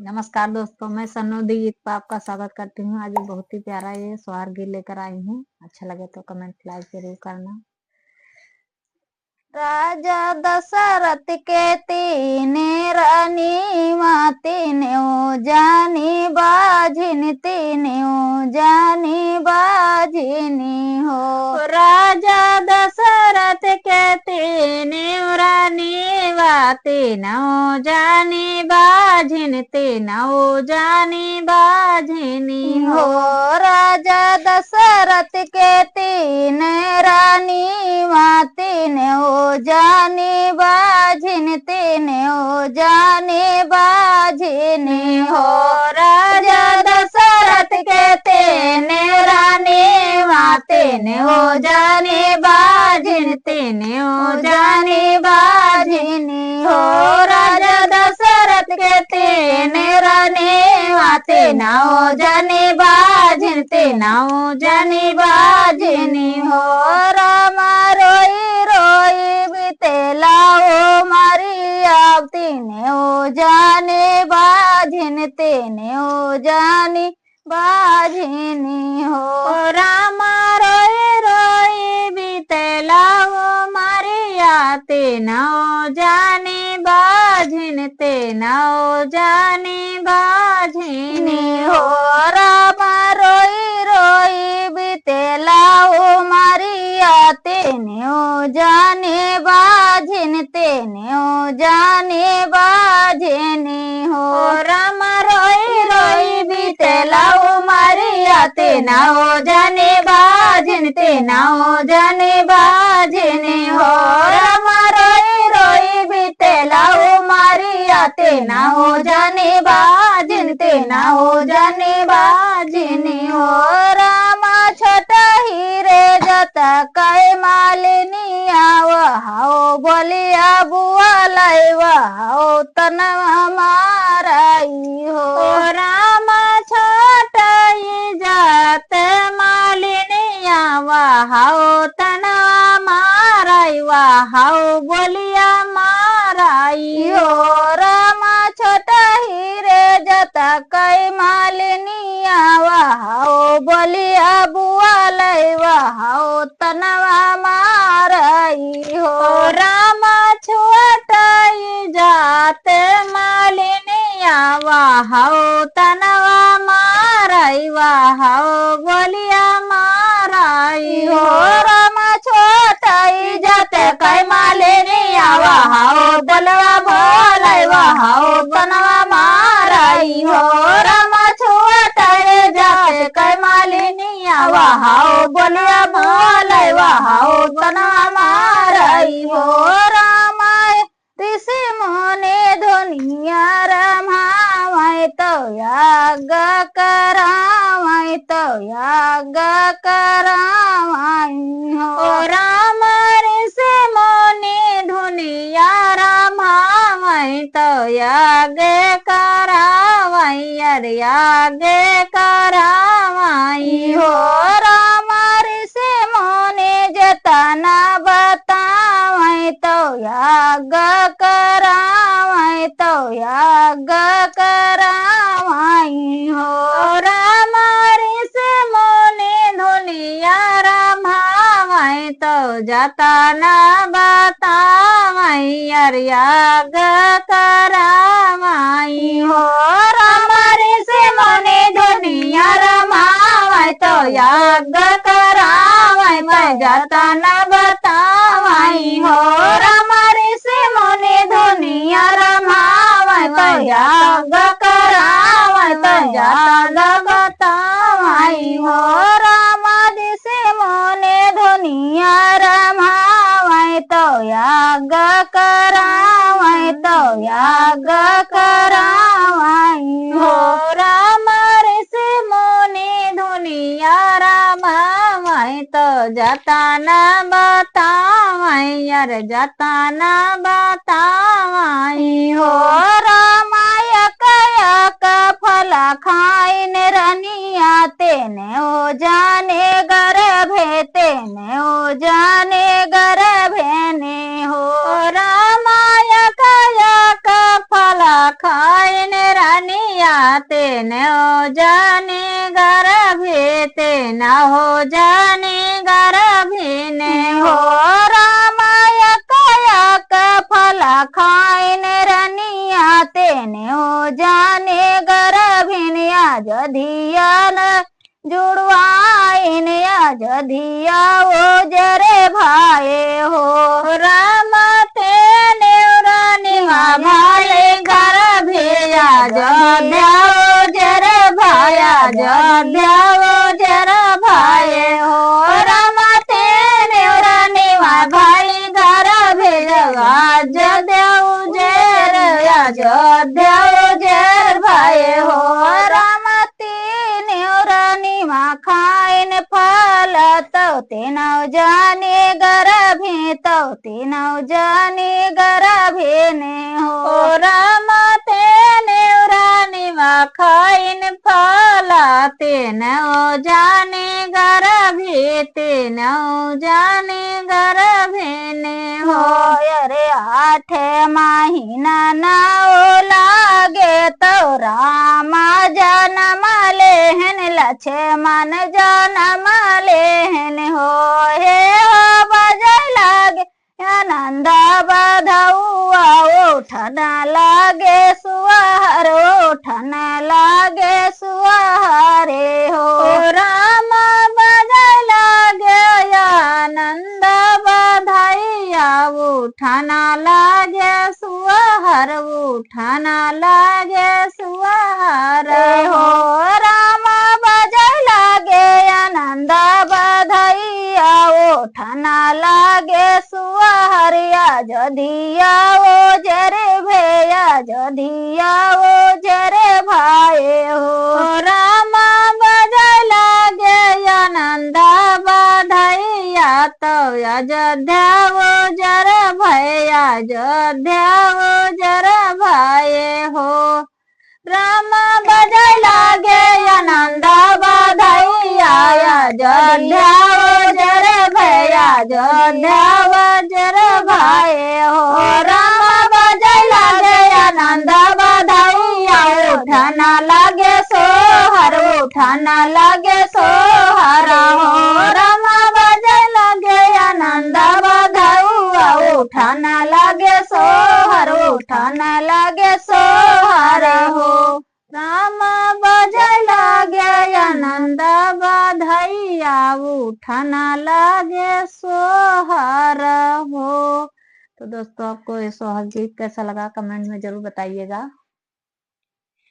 नमस्कार दोस्तों, मैं सन्नु दी गीत पर आपका स्वागत करती हूँ। आज बहुत ही प्यारा ये सोहर गीत लेकर आई हूँ। अच्छा लगे तो कमेंट लाइक जरूर करना। राजा दशरथ के तीने रानी तीने जानी बाझिन तीने जानी बाझिनी हो। राजा दशरथ के तीने रानी तीनों जानी बाझिन तीनों जानी बाझिनी हो। राजा दशरथ के तीन रानी तीनों जानी बाझिन तीनों जानी बाझिनी हो। राजा दशरथ के तीन रानी तीनों जानी बाझिन तीनों जानी बाझिनी हो। राजा दशरथ के तीन रानी तीनों जानी बाझिन तीनों जानी बाझिनी हो। रामा रोई रोई बितेला ओ मारी आप तीनों जाने बाझिन तीनों जानी बाझिनी हो। रामा रोई रोई बितेला ओ मारिया तीनों जानी बाझिन तीनों जानी बाझिनी हो। रामा रोई रोई बितेला ओ मारिया तीनों जाने बाझिन तीनों जाने बाझिनी हो। रामा रोई रोई बितेला ओ मारिया तीनों जाने बाझिन तीनों जाने बाझिनी हो। रामा रोई रोई बितेला ओ मारिया तीनों जाने बाझिन तीनों जाने बाझिनी हो। रामा छोटा हीरे जता कै मालिनी आवहाओ बोलिया बुआ लाइवाओ तनवा माराई हो। रामा छोटा जात मालिनी आवहाओ तनवा माराई वाहाओ बोलिया माराई हो। रामा छोटा हीरे जता कै मालिनी आवहाओ बोलिया बुआ लाइवाओ तनवा माराई हो। रामा छोटा जात मालिनी आवहाओ तनवा माराई वाहाओ बोलिया माराई हो। रामा छोटा जात कै मालिनी आवहाओ बलवा बोलाई वाहाओ तनवा माराई हो। रामा छोटा जात कै मालिनी आवहाओ बलिया बोलाई वाहाओ तनवा माराई हो। रामा ऋषि मुनि दुनिया रमावै तो याग करावै तो याग करावै हो। राम ऋषि मुनि दुनिया रमावै तो याग करावै अरे याग करावै हो। राम ऋषि मुनि जतना बतावै तो याग करावै तो याग करावै हो। राम ऋषि मुनि दुनिया रमावै तो जतना बतावै अरे याग करावै हो। राम ऋषि मुनि दुनिया रमावै तो याग करावै मैं जतना बतावै हो। राम ऋषि मुनि दुनिया रमावै तो याग करावै तो याग बतावै हो। राम ऋषि मुनि दुनिया रमावै तो याग करावै तो याग करावै हो। राम ऋषि मुनि दुनिया रमावै तो जतना बतावै अरे जतना बतावै हो। रामाय कयक फल खाइन रनिया तेने ओ जाने गर्भे तेने ओ जाने गर्भेने हो। रामाय कयक फल खाइन रनिया तेने हो जाने गर्भे तेना हो जाने गर्भिने हो रामायक यक फल खाइन रनिया तेने हो जाने गर्भिने जधियाल जुड़वाइन जधिया वो जरे भाई हो राम तेने रानिवा भाई घर भेया जध्या वो जर भाया जध्या वो जर भाई हो राम तेने रानिवा भाई घर भेजवा जध्या उजर जध्या उजर भाई हो राम खाइन फल तो तेना जाने गर्भे तो तेना जाने गर्भे ने हो राम तेने रानिवा खाइन फल तेना जाने गर्भे तेना जाने गर्भे ने हो अरे 8 महीना ना लागे तो रामा जन्म लेहन लक्ष्मण जन्म लेहन हो हे हो बजे लागे आनंद बधुआ उठन लागे सुअर उठन लागे सुअरे हो राम बजे लागे आनंद बधैया उठन लागे सुअर उठन लागे सुअर हो राम बजे लागे आनंद बधैया उठन लागे सुअरिया जधिया वो जरे भैया जधिया वो जरे भाई हो राम बजे लागे आनंद बधैया तो अयोध्या वो जर भैया अयोध्या वो जर भाई हो राम बजे लागे आनंद बधैया अयोध्या जर भैया अयोध्या जर भाई हो राम बजे लागे आनंद बधैया उठन लागे सोहर उठन लागे सोहर हो राम बजे लागे आनंद बधैया उठन लागे सोहर उठन लागे सोहर हो राम बजे लागे आनंद बधैया उठन लागे सोहर हो। तो दोस्तों आपको ये सोहर गीत कैसा लगा कमेंट में जरूर बताइएगा।